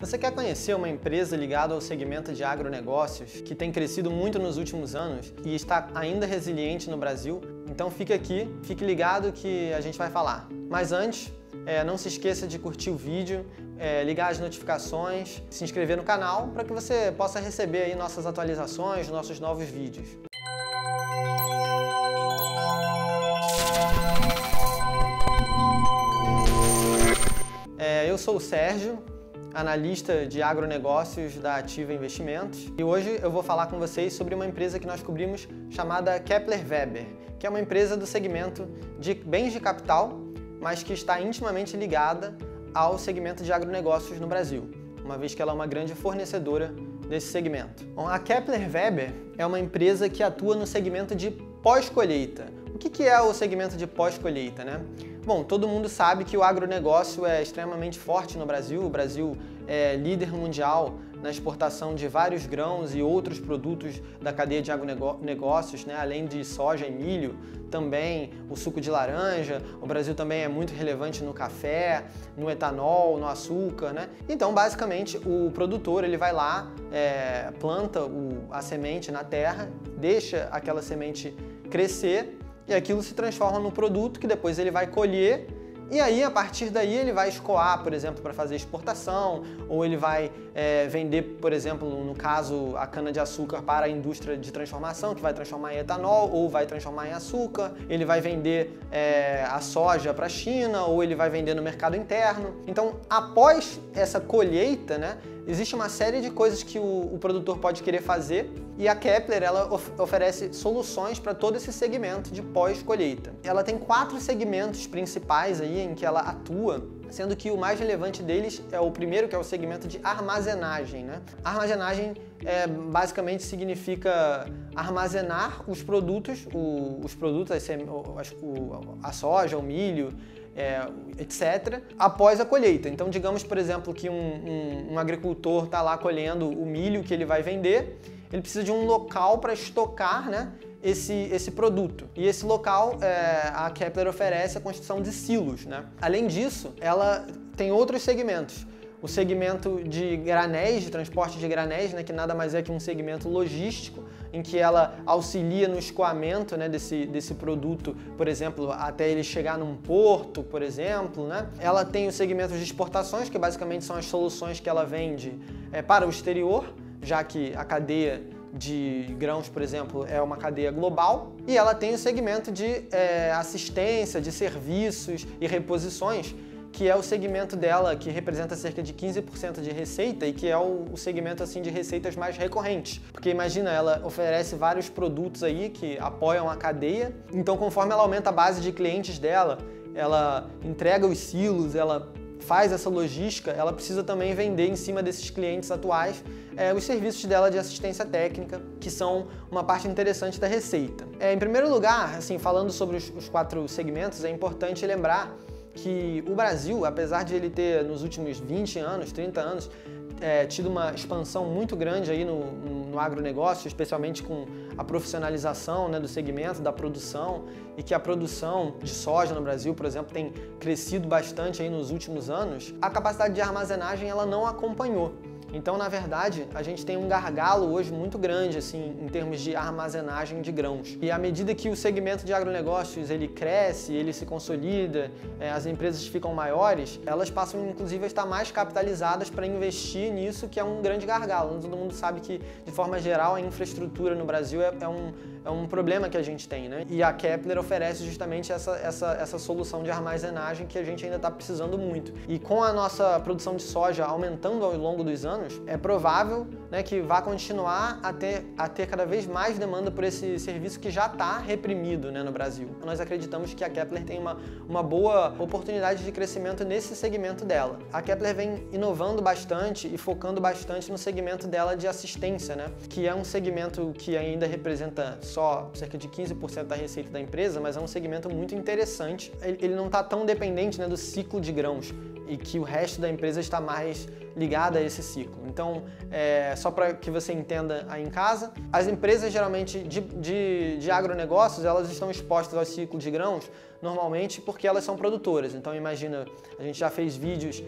Você quer conhecer uma empresa ligada ao segmento de agronegócios que tem crescido muito nos últimos anos e está ainda resiliente no Brasil? Então fique aqui, fique ligado que a gente vai falar. Mas antes, não se esqueça de curtir o vídeo, ligar as notificações, se inscrever no canal para que você possa receber aí nossas atualizações, nossos novos vídeos. Eu sou o Sérgio, analista de agronegócios da Ativa Investimentos, e hoje eu vou falar com vocês sobre uma empresa que nós cobrimos chamada Kepler Weber, que é uma empresa do segmento de bens de capital, mas que está intimamente ligada ao segmento de agronegócios no Brasil, uma vez que ela é uma grande fornecedora desse segmento. Bom, a Kepler Weber é uma empresa que atua no segmento de pós-colheita. O que é o segmento de pós-colheita, né? Bom, todo mundo sabe que o agronegócio é extremamente forte no Brasil. O Brasil é líder mundial na exportação de vários grãos e outros produtos da cadeia de agronegócios, né? Além de soja e milho, também o suco de laranja. O Brasil também é muito relevante no café, no etanol, no açúcar, né? Então, basicamente, o produtor ele vai lá, planta a semente na terra, deixa aquela semente crescer, e aquilo se transforma num produto que depois ele vai colher, e aí a partir daí ele vai escoar, por exemplo, para fazer exportação, ou ele vai vender, por exemplo, no caso, a cana-de-açúcar para a indústria de transformação, que vai transformar em etanol, ou vai transformar em açúcar, ele vai vender a soja para a China, ou ele vai vender no mercado interno. Então, após essa colheita, né, existe uma série de coisas que o produtor pode querer fazer, e a Kepler ela oferece soluções para todo esse segmento de pós-colheita. Ela tem 4 segmentos principais aí em que ela atua, sendo que o mais relevante deles é o primeiro, que é o segmento de armazenagem, né? Armazenagem basicamente significa armazenar os produtos, a soja, o milho, etc., após a colheita. Então, digamos, por exemplo, que um agricultor está lá colhendo o milho que ele vai vender, ele precisa de um local para estocar, né, esse produto. E esse local, a Kepler oferece a construção de silos, né? Além disso, ela tem outros segmentos. O segmento de granéis, de transporte de granéis, né, que nada mais é que um segmento logístico, em que ela auxilia no escoamento, né, desse produto, por exemplo, até ele chegar num porto, por exemplo, né? Ela tem o segmento de exportações, que basicamente são as soluções que ela vende para o exterior, já que a cadeia de grãos, por exemplo, é uma cadeia global, e ela tem o segmento de assistência, de serviços e reposições, que é o segmento dela que representa cerca de 15% de receita e que é o segmento assim de receitas mais recorrentes. Porque imagina, ela oferece vários produtos aí que apoiam a cadeia, então conforme ela aumenta a base de clientes dela, ela entrega os silos, ela faz essa logística, ela precisa também vender em cima desses clientes atuais os serviços dela de assistência técnica, que são uma parte interessante da receita. Em primeiro lugar, assim, falando sobre os 4 segmentos, é importante lembrar que o Brasil, apesar de ele ter nos últimos 20 anos, 30 anos, tido uma expansão muito grande aí no agronegócio, especialmente com a profissionalização, né, do segmento, da produção, e que a produção de soja no Brasil, por exemplo, tem crescido bastante aí nos últimos anos, a capacidade de armazenagem ela não acompanhou. Então, na verdade, a gente tem um gargalo hoje muito grande, assim, em termos de armazenagem de grãos. E à medida que o segmento de agronegócios ele cresce, ele se consolida, as empresas ficam maiores, elas passam, inclusive, a estar mais capitalizadas para investir nisso, que é um grande gargalo. Todo mundo sabe que, de forma geral, a infraestrutura no Brasil é um problema que a gente tem, né? E a Kepler oferece justamente essa solução de armazenagem que a gente ainda está precisando muito. E com a nossa produção de soja aumentando ao longo dos anos, é provável, né, que vá continuar a ter cada vez mais demanda por esse serviço que já está reprimido, né, no Brasil. Nós acreditamos que a Kepler tem uma boa oportunidade de crescimento nesse segmento dela. A Kepler vem inovando bastante e focando bastante no segmento dela de assistência, né, que é um segmento que ainda representa só cerca de 15% da receita da empresa, mas é um segmento muito interessante. Ele não está tão dependente, né, do ciclo de grãos, e que o resto da empresa está mais ligada a esse ciclo. Então, só para que você entenda aí em casa, as empresas geralmente de agronegócios, elas estão expostas ao ciclo de grãos normalmente porque elas são produtoras. Então imagina, a gente já fez vídeos,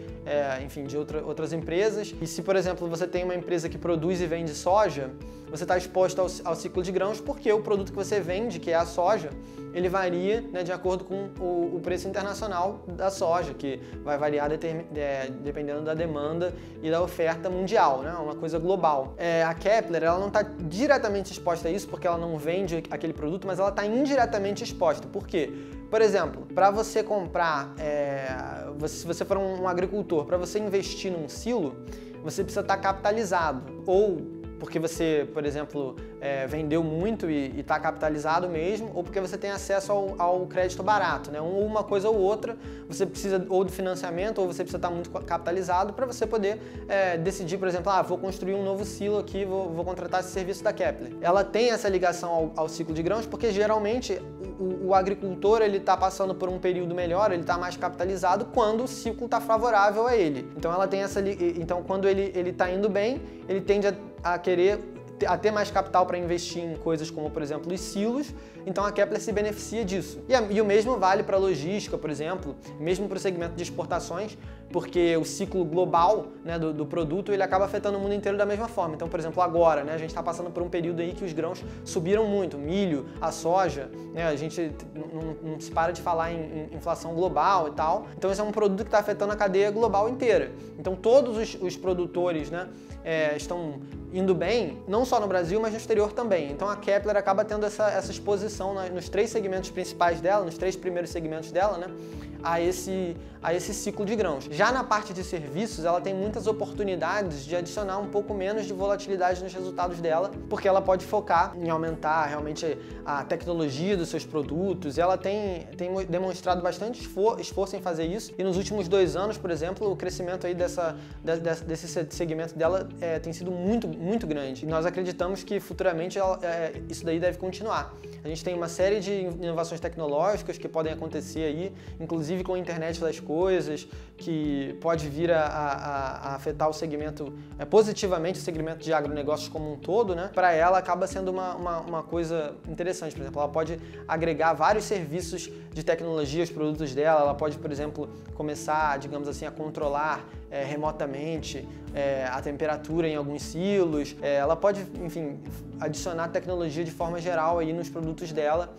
enfim, de outras empresas, e se, por exemplo, você tem uma empresa que produz e vende soja, você está exposto ao ciclo de grãos porque o produto que você vende, que é a soja, ele varia, né, de acordo com o preço internacional da soja, que vai variar dependendo da demanda e da oferta mundial, né, uma coisa global. A Kepler, ela não está diretamente exposta a isso porque ela não vende aquele produto, mas ela está indiretamente exposta. Por quê? Por exemplo, para você comprar, se você for um agricultor, para você investir num silo, você precisa estar capitalizado, ou porque você, por exemplo, vendeu muito e está capitalizado mesmo, ou porque você tem acesso ao crédito barato, né? Uma coisa ou outra, você precisa ou do financiamento, ou você precisa estar muito capitalizado para você poder decidir, por exemplo, vou construir um novo silo aqui, vou contratar esse serviço da Kepler. Ela tem essa ligação ao ciclo de grãos porque geralmente o agricultor ele está passando por um período melhor, ele está mais capitalizado quando o ciclo está favorável a ele. Então ela tem então quando ele está indo bem, ele tende a querer ter mais capital para investir em coisas como, por exemplo, os silos, então a Kepler se beneficia disso. E o mesmo vale para a logística, por exemplo, mesmo para o segmento de exportações, porque o ciclo global, né, do produto ele acaba afetando o mundo inteiro da mesma forma. Então, por exemplo, agora, né, a gente está passando por um período aí que os grãos subiram muito, milho, a soja, né, a gente não se para de falar em inflação global e tal. Então, esse é um produto que está afetando a cadeia global inteira. Então, todos os produtores, né, estão indo bem, não só no Brasil, mas no exterior também. Então a Kepler acaba tendo essa exposição nos 3 segmentos principais dela, nos 3 primeiros segmentos dela, né, a esse ciclo de grãos. Já na parte de serviços, ela tem muitas oportunidades de adicionar um pouco menos de volatilidade nos resultados dela, porque ela pode focar em aumentar realmente a tecnologia dos seus produtos. Ela tem demonstrado bastante esforço em fazer isso, e nos últimos 2 anos, por exemplo, o crescimento aí desse segmento dela tem sido muito grande. E nós acreditamos que futuramente isso daí deve continuar. A gente tem uma série de inovações tecnológicas que podem acontecer aí, inclusive com a internet das coisas, que pode vir a afetar o segmento positivamente, o segmento de agronegócios como um todo, né? Para ela acaba sendo uma coisa interessante. Por exemplo, ela pode agregar vários serviços de tecnologia aos produtos dela. Ela pode, por exemplo, começar, digamos assim, a controlar remotamente a temperatura em alguns silos. Ela pode, enfim, adicionar tecnologia de forma geral aí nos produtos dela,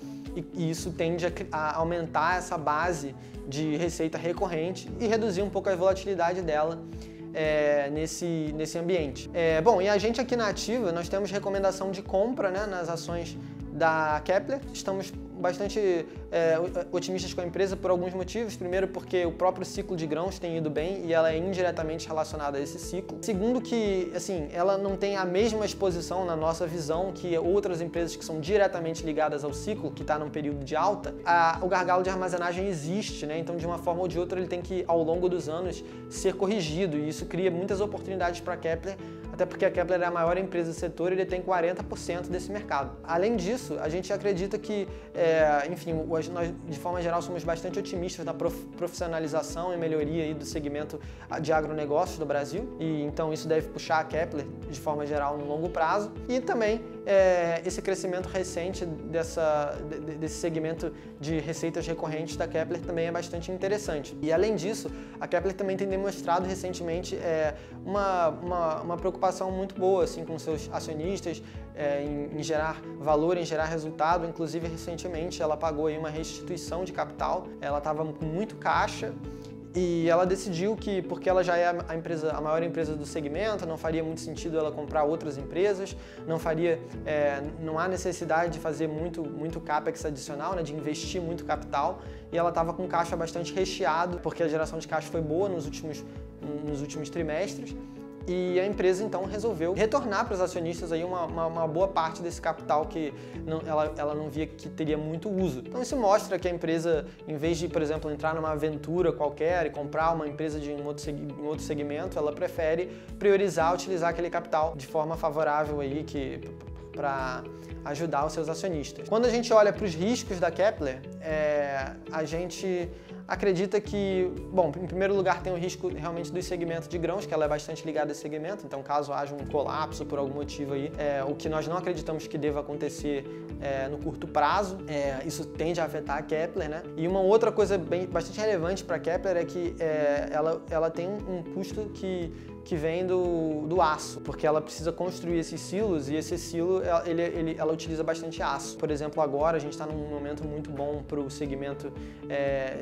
e isso tende a aumentar essa base de receita recorrente e reduzir um pouco a volatilidade dela nesse ambiente. Bom, e a gente aqui na Ativa, nós temos recomendação de compra, né, nas ações da Kepler. Estamos bastante otimistas com a empresa por alguns motivos. Primeiro, porque o próprio ciclo de grãos tem ido bem e ela é indiretamente relacionada a esse ciclo. Segundo, que assim, ela não tem a mesma exposição na nossa visão que outras empresas que são diretamente ligadas ao ciclo, que está num período de alta. O gargalo de armazenagem existe, né? Então, de uma forma ou de outra, ele tem que, ao longo dos anos, ser corrigido, e isso cria muitas oportunidades para a Kepler, até porque a Kepler é a maior empresa do setor e ele tem 40% desse mercado. Além disso, a gente acredita que, enfim, nós de forma geral somos bastante otimistas na profissionalização e melhoria aí do segmento de agronegócios do Brasil, e então isso deve puxar a Kepler de forma geral no longo prazo. E também esse crescimento recente desse segmento de receitas recorrentes da Kepler também é bastante interessante. E além disso, a Kepler também tem demonstrado recentemente uma preocupação muito boa assim, com seus acionistas, em gerar valor, em gerar resultado. Inclusive, recentemente ela pagou aí uma restituição de capital. Ela estava com muito caixa e ela decidiu que, porque ela já é a maior empresa do segmento, não faria muito sentido ela comprar outras empresas, não há necessidade de fazer muito capex adicional, né, de investir muito capital, e ela estava com caixa bastante recheado, porque a geração de caixa foi boa nos últimos trimestres. E a empresa então resolveu retornar para os acionistas aí uma boa parte desse capital que ela não via que teria muito uso. Então isso mostra que a empresa, em vez de, por exemplo, entrar numa aventura qualquer e comprar uma empresa de um outro segmento, ela prefere priorizar, utilizar aquele capital de forma favorável aí para ajudar os seus acionistas. Quando a gente olha para os riscos da Kepler, a gente acredita que, bom, em primeiro lugar tem o risco realmente do segmento de grãos, que ela é bastante ligada a esse segmento, então caso haja um colapso por algum motivo aí, o que nós não acreditamos que deva acontecer no curto prazo, isso tende a afetar a Kepler, né? E uma outra coisa bastante relevante para a Kepler é que ela tem um custo que vem do aço, porque ela precisa construir esses silos e esse silo ela utiliza bastante aço. Por exemplo, agora a gente está num momento muito bom para o segmento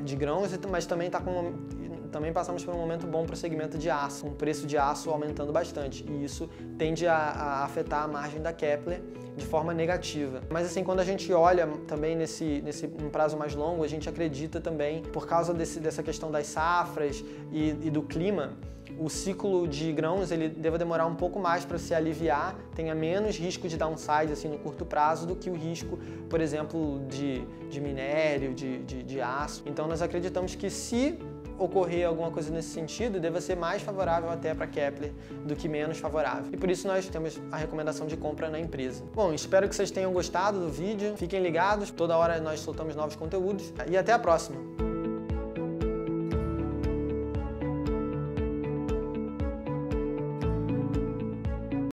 de grãos, mas também passamos por um momento bom para o segmento de aço, com o preço de aço aumentando bastante, e isso tende a afetar a margem da Kepler de forma negativa. Mas assim, quando a gente olha também nesse prazo mais longo, a gente acredita também, por causa dessa questão das safras e do clima, o ciclo de grãos ele deve demorar um pouco mais para se aliviar, tenha menos risco de downside assim, no curto prazo do que o risco, por exemplo, de minério, de aço. Então nós acreditamos que se ocorrer alguma coisa nesse sentido, deva ser mais favorável até para Kepler do que menos favorável. E por isso nós temos a recomendação de compra na empresa. Bom, espero que vocês tenham gostado do vídeo. Fiquem ligados, toda hora nós soltamos novos conteúdos e até a próxima!